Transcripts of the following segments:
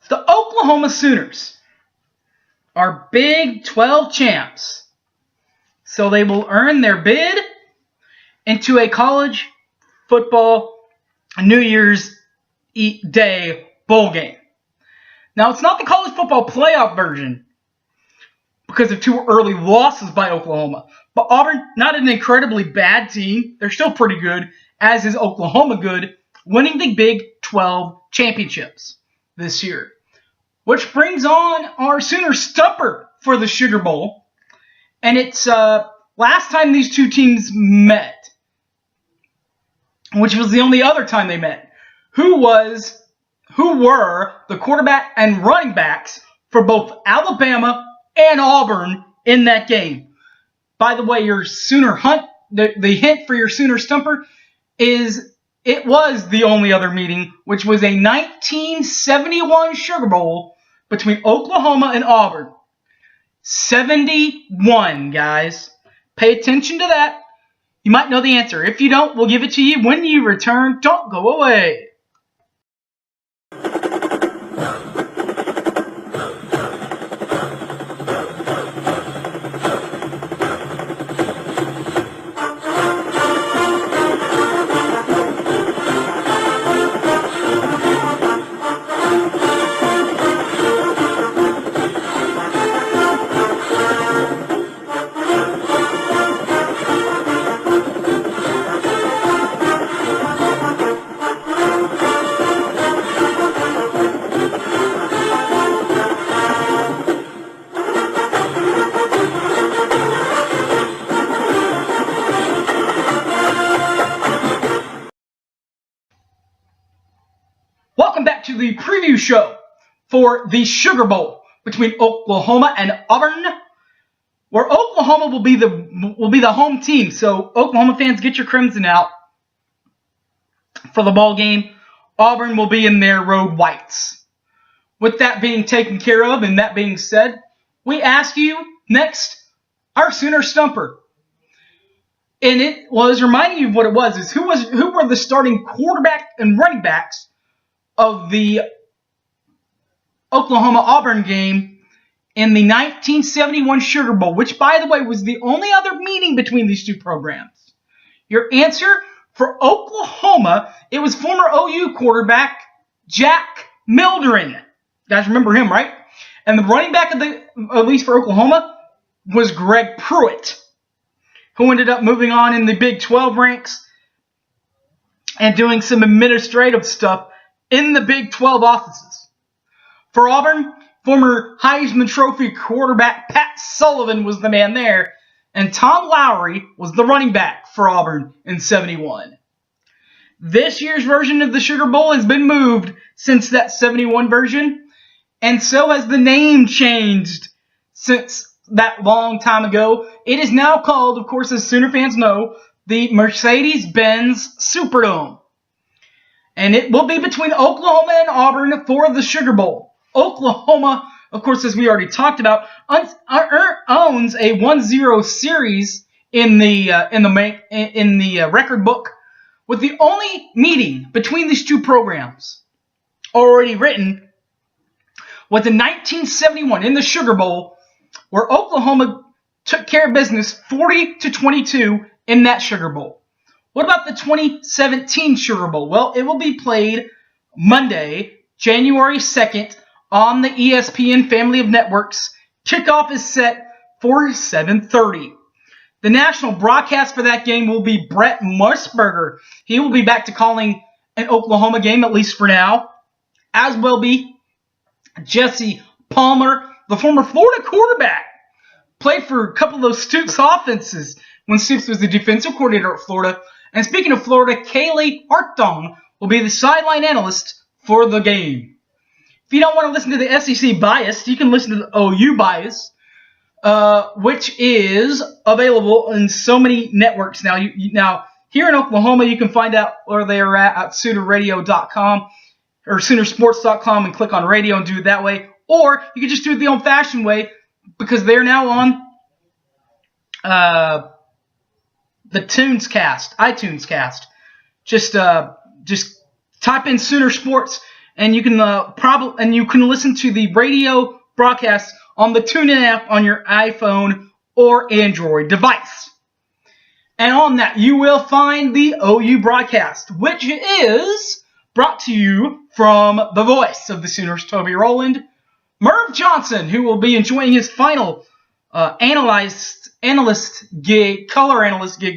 The Oklahoma Sooners are Big 12 champs, so they will earn their bid into a college football New Year's Day bowl game. Now, it's not the college football playoff version because of 2 early losses by Oklahoma, but Auburn, not an incredibly bad team. They're still pretty good, as is Oklahoma good, winning the Big 12 championships this year. Which brings on our Sooner Stumper for the Sugar Bowl. And it's last time these two teams met, which was the only other time they met. Who were the quarterback and running backs for both Alabama and Auburn in that game? By the way, your Sooner Hunt, the hint for your Sooner Stumper is it was the only other meeting, which was a 1971 Sugar Bowl between Oklahoma and Auburn. 71, guys. Pay attention to that. You might know the answer. If you don't, we'll give it to you when you return. Don't go away. Welcome back to the preview show for the Sugar Bowl between Oklahoma and Auburn, where Oklahoma will be the home team. So Oklahoma fans, get your crimson out for the ball game. Auburn will be in their road whites. With that being taken care of and that being said, we ask you next our Sooner Stumper. And it was reminding you of what it was, is who were the starting quarterback and running backs of the Oklahoma-Auburn game in the 1971 Sugar Bowl, which, by the way, was the only other meeting between these two programs. Your answer for Oklahoma, it was former OU quarterback Jack Mildren. You guys remember him, right? And the running back at least for Oklahoma, was Greg Pruitt, who ended up moving on in the Big 12 ranks and doing some administrative stuff in the Big 12 offices. For Auburn, former Heisman Trophy quarterback Pat Sullivan was the man there, and Tom Lowry was the running back for Auburn in 71. This year's version of the Sugar Bowl has been moved since that 71 version, and so has the name changed since that long time ago. It is now called, of course, as Sooner fans know, the Mercedes-Benz Superdome. And it will be between Oklahoma and Auburn for the Sugar Bowl. Oklahoma, of course, as we already talked about, owns a 1-0 series in the record book, with the only meeting between these two programs already written was in 1971 in the Sugar Bowl, where Oklahoma took care of business 40-22 in that Sugar Bowl. What about the 2017 Sugar Bowl? Well, it will be played Monday, January 2nd, on the ESPN family of networks. Kickoff is set for 7:30. The national broadcast for that game will be Brett Musburger. He will be back to calling an Oklahoma game, at least for now. As will be Jesse Palmer, the former Florida quarterback. Played for a couple of those Stoops offenses when Stoops was the defensive coordinator at Florida. And speaking of Florida, Kaylee Hartung will be the sideline analyst for the game. If you don't want to listen to the SEC bias, you can listen to the OU bias, which is available in so many networks now. Now, here in Oklahoma, you can find out where they are at SoonerRadio.com or SoonerSports.com and click on radio and do it that way. Or you can just do it the old-fashioned way, because they're now on the iTunes cast. Just type in Sooner Sports and you can listen to the radio broadcast on the TuneIn app on your iPhone or Android device. And on that, you will find the OU broadcast, which is brought to you from the voice of the Sooners, Toby Rowland, Merv Johnson, who will be enjoying his final color analyst gig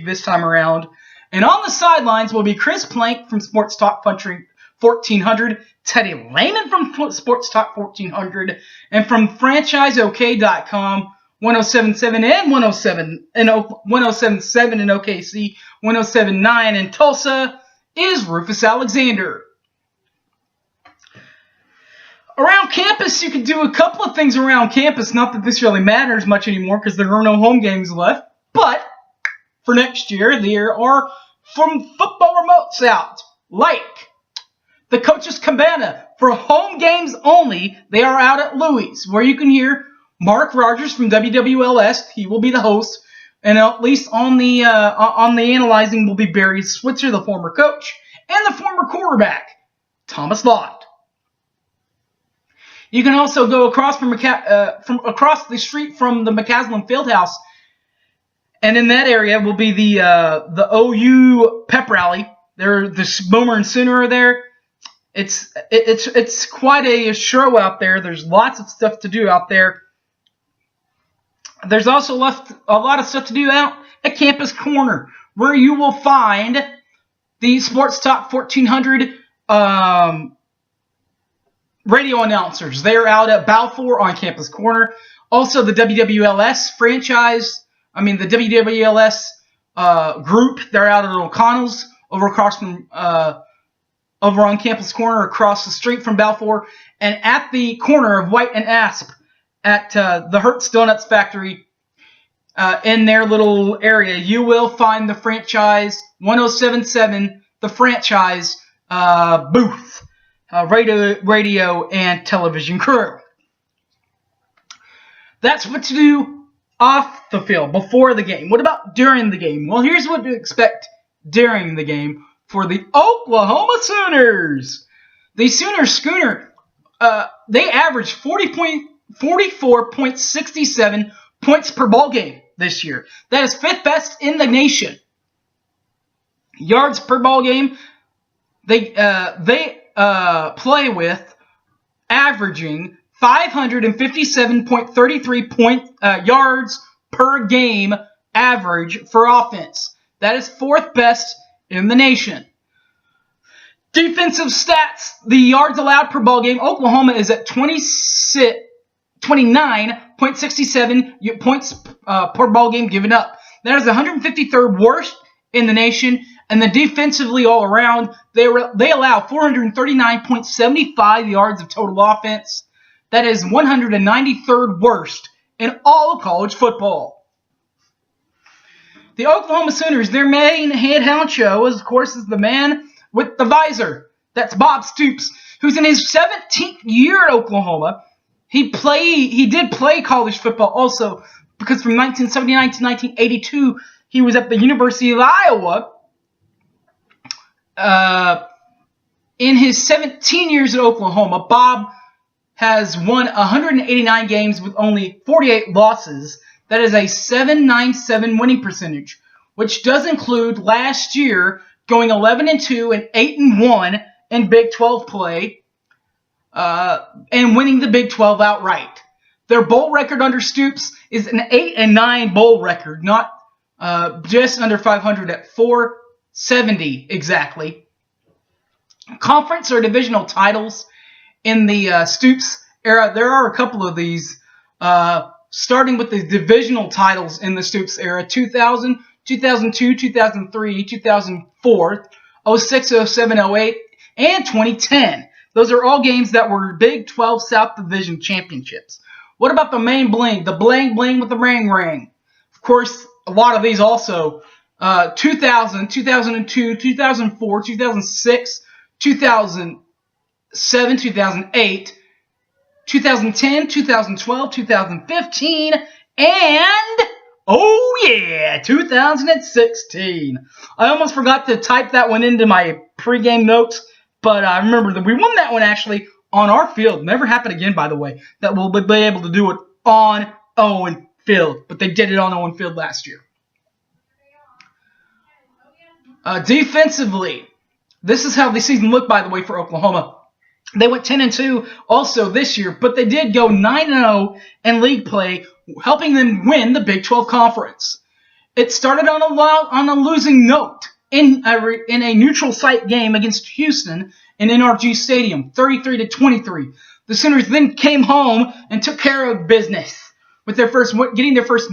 this time around. And on the sidelines will be Chris Plank from Sports Talk 1400, Teddy Lehman from Sports Talk 1400, and from FranchiseOK.com, 1077 and 1077 in OKC, 1079 in Tulsa, is Rufus Alexander. Around campus, you can do a couple of things around campus. Not that this really matters much anymore because there are no home games left. But for next year, there are from football remotes out, like the Coach's Cabana. For home games only, they are out at Louis, where you can hear Mark Rogers from WWLS. He will be the host. And at least on the analyzing will be Barry Switzer, the former coach, and the former quarterback, Thomas Lott. You can also go across from across the street from the McCaslin Fieldhouse, and in that area will be the OU pep rally. The Boomer and Sooner are there. It's quite a show out there. There's lots of stuff to do out there. There's also a lot of stuff to do out at Campus Corner, where you will find the Sports Talk 1400 radio announcers. They're out at Balfour on Campus Corner. Also, the WWLS the WWLS group, they're out at O'Connell's over on Campus Corner across the street from Balfour. And at the corner of White and Asp at the Hertz Donuts Factory in their little area, you will find the Franchise 1077, the Franchise booth. Radio and television crew. That's what to do off the field, before the game. What about during the game? Well, here's what to expect during the game for the Oklahoma Sooners. The Schooner, they averaged 44.67 points per ball game this year. That is 5th best in the nation. Yards per ball game, they play with averaging 557.33 yards per game average for offense. That is 4th best in the nation. Defensive stats, the yards allowed per ball game, Oklahoma is at 29.67 points per ball game given up. That is 153rd worst in the nation. And then defensively all around, they allow 439.75 yards of total offense. That is 193rd worst in all of college football. The Oklahoma Sooners, their main head honcho, of course, is the man with the visor. That's Bob Stoops, who's in his 17th year at Oklahoma. He did play college football also, because from 1979 to 1982, he was at the University of Iowa. In his 17 years at Oklahoma, Bob has won 189 games with only 48 losses. That is a .797 winning percentage, which does include last year going 11-2 and 8-1 in Big 12 play, and winning the Big 12 outright. Their bowl record under Stoops is an 8-9 bowl record, not just under 500 at 470 exactly. Conference or divisional titles in the Stoops era, there are a couple of these, starting with the divisional titles in the Stoops era: 2000, 2002, 2003, 2004, 06, 07, 08, and 2010. Those are all games that were Big 12 South Division championships. What about the main bling? The bling bling with the ring ring. Of course, a lot of these also. 2000, 2002, 2004, 2006, 2007, 2008, 2010, 2012, 2015, and, oh yeah, 2016. I almost forgot to type that one into my pregame notes. But I remember that we won that one actually on our field. Never happened again, by the way, that we'll be able to do it on Owen Field. But they did it on Owen Field last year. Defensively, this is how the season looked, by the way, for Oklahoma. They went 10-2 also this year, but they did go 9-0 in league play, helping them win the Big 12 Conference. It started on a losing note in a neutral site game against Houston in NRG Stadium, 33-23. The Sooners then came home and took care of business with getting their first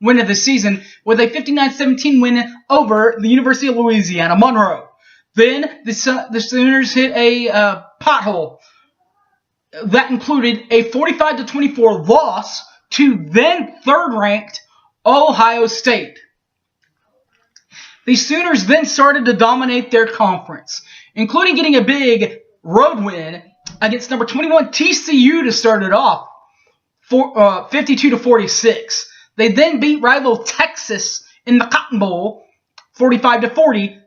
win of the season with a 59-17 win over the University of Louisiana Monroe. Then the Sooners hit a pothole that included a 45-24 loss to then third-ranked Ohio State. The Sooners then started to dominate their conference, including getting a big road win against number 21 TCU to start it off, 52-46. They then beat rival Texas in the Cotton Bowl, 45-40,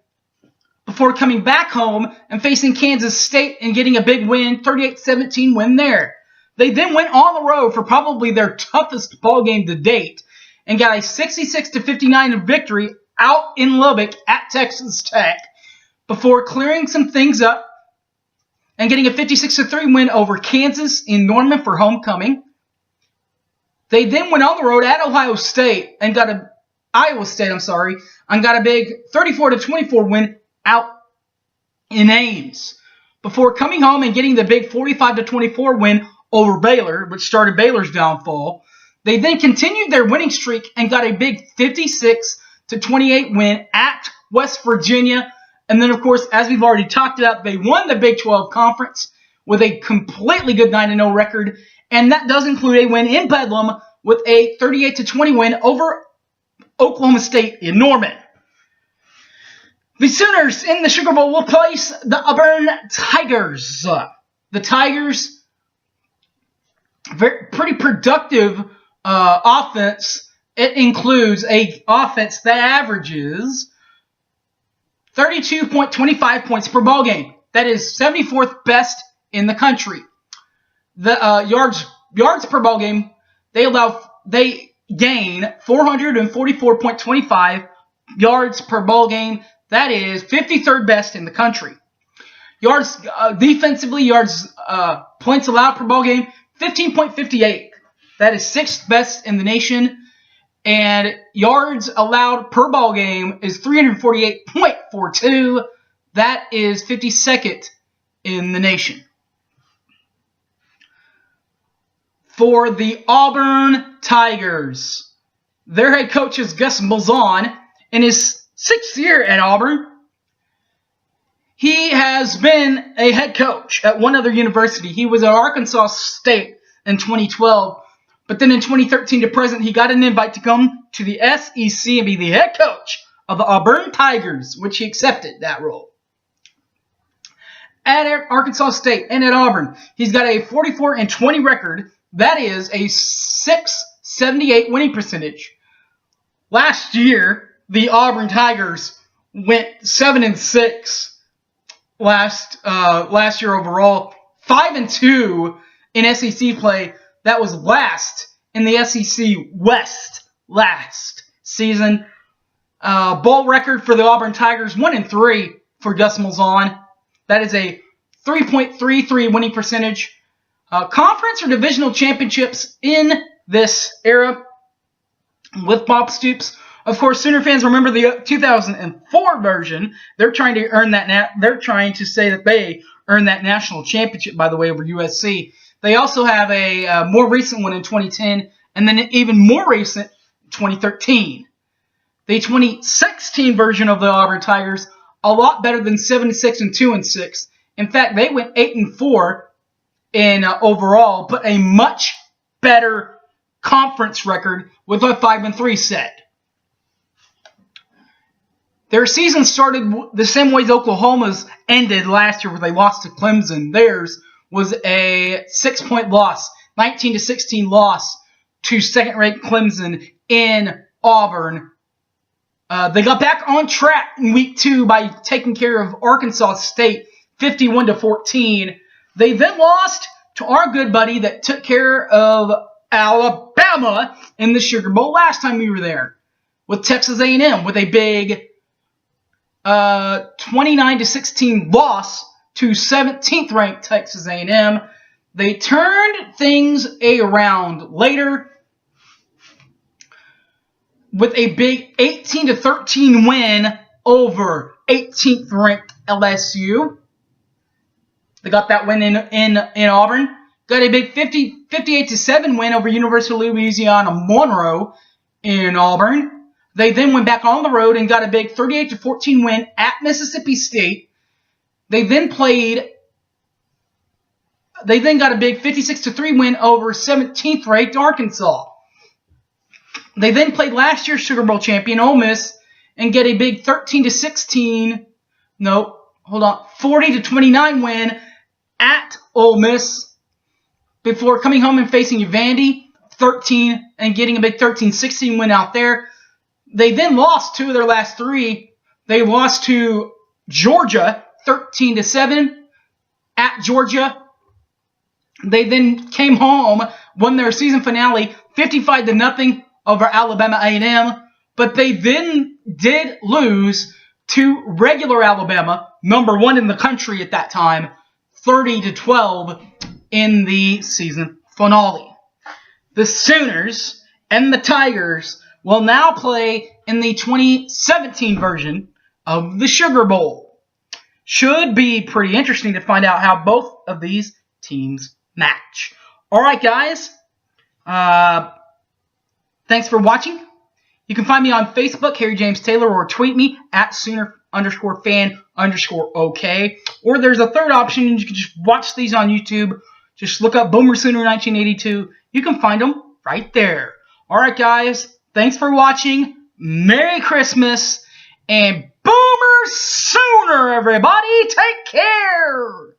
before coming back home and facing Kansas State and getting a big win, 38-17 win there. They then went on the road for probably their toughest ball game to date and got a 66-59 victory out in Lubbock at Texas Tech before clearing some things up and getting a 56-3 win over Kansas in Norman for homecoming. They then went on the road at Iowa State and got a big 34-24 win out in Ames before coming home and getting the big 45-24 win over Baylor, which started Baylor's downfall. They then continued their winning streak and got a big 56-28 win at West Virginia. And then, of course, as we've already talked about, they won the Big 12 Conference with a completely good 9-0 record. And that does include a win in Bedlam with a 38-20 win over Oklahoma State in Norman. The Sooners in the Sugar Bowl will place the Auburn Tigers. The Tigers, pretty productive offense. It includes an offense that averages 32.25 points per ball game. That is 74th best in the country. The yards per ball game, they gain 444.25 yards per ball game. That is 53rd best in the country. Defensively, points allowed per ball game, 15.58. That is 6th best in the nation. And yards allowed per ball game is 348.42. That is 52nd in the nation. For the Auburn Tigers, their head coach is Gus Malzahn. In his 6th year at Auburn, he has been a head coach at one other university. He was at Arkansas State in 2012. But then in 2013 to present, he got an invite to come to the SEC and be the head coach of the Auburn Tigers, which he accepted that role. At Arkansas State and at Auburn, he's got a 44-20 record. That is a .678 winning percentage. Last year, the Auburn Tigers went 7-6 last year overall, 5-2 in SEC play. That was last in the SEC West last season. Bowl record for the Auburn Tigers, 1-3 for Gus Malzahn. That is a 3.33 winning percentage. Conference or divisional championships in this era with Bob Stoops. Of course, Sooner fans remember the 2004 version. They're trying to earn that. They're trying to say that they earned that national championship, by the way, over USC. They also have a more recent one in 2010, and then an even more recent 2013. The 2016 version of the Auburn Tigers, a lot better than 7-6 and 2-6. In fact, they went 8-4 in overall, but a much better conference record with a 5-3 set. Their season started the same way as Oklahoma's ended last year, where they lost to Clemson. Theirs was a 6-point loss, 19-16 loss to second-ranked Clemson in Auburn. They got back on track in week 2 by taking care of Arkansas State 51-14. They then lost to our good buddy that took care of Alabama in the Sugar Bowl last time we were there, with Texas A&M, with a big 29-16 loss to 17th ranked Texas A&M. They turned things around later with a big 18-13 win over 18th ranked LSU. They got that win in Auburn. Got a big 58-7 win over University of Louisiana Monroe in Auburn. They then went back on the road and got a big 38-14 win at Mississippi State. They then got a big 56-3 win over 17th ranked Arkansas. They then played last year's Sugar Bowl champion Ole Miss and get a big 40-29 win at Ole Miss before coming home and facing Vandy 13 and getting a big 13-16 win out there. They then lost two of their last three. They lost to Georgia 13-7 at Georgia. They then came home, won their season finale 55-0 over Alabama A&M, but they then did lose to regular Alabama, number one in the country at that time, 30-12 in the season finale. The Sooners and the Tigers will now play in the 2017 version of the Sugar Bowl. Should be pretty interesting to find out how both of these teams match. All right, guys. Thanks for watching. You can find me on Facebook, Harry James Taylor, or tweet me at Sooner_fan_OK. Or there's a third option. You can just watch these on YouTube. Just look up Boomer Sooner 1982. You can find them right there. All right, guys. Thanks for watching. Merry Christmas. And Boomer Sooner, everybody. Take care.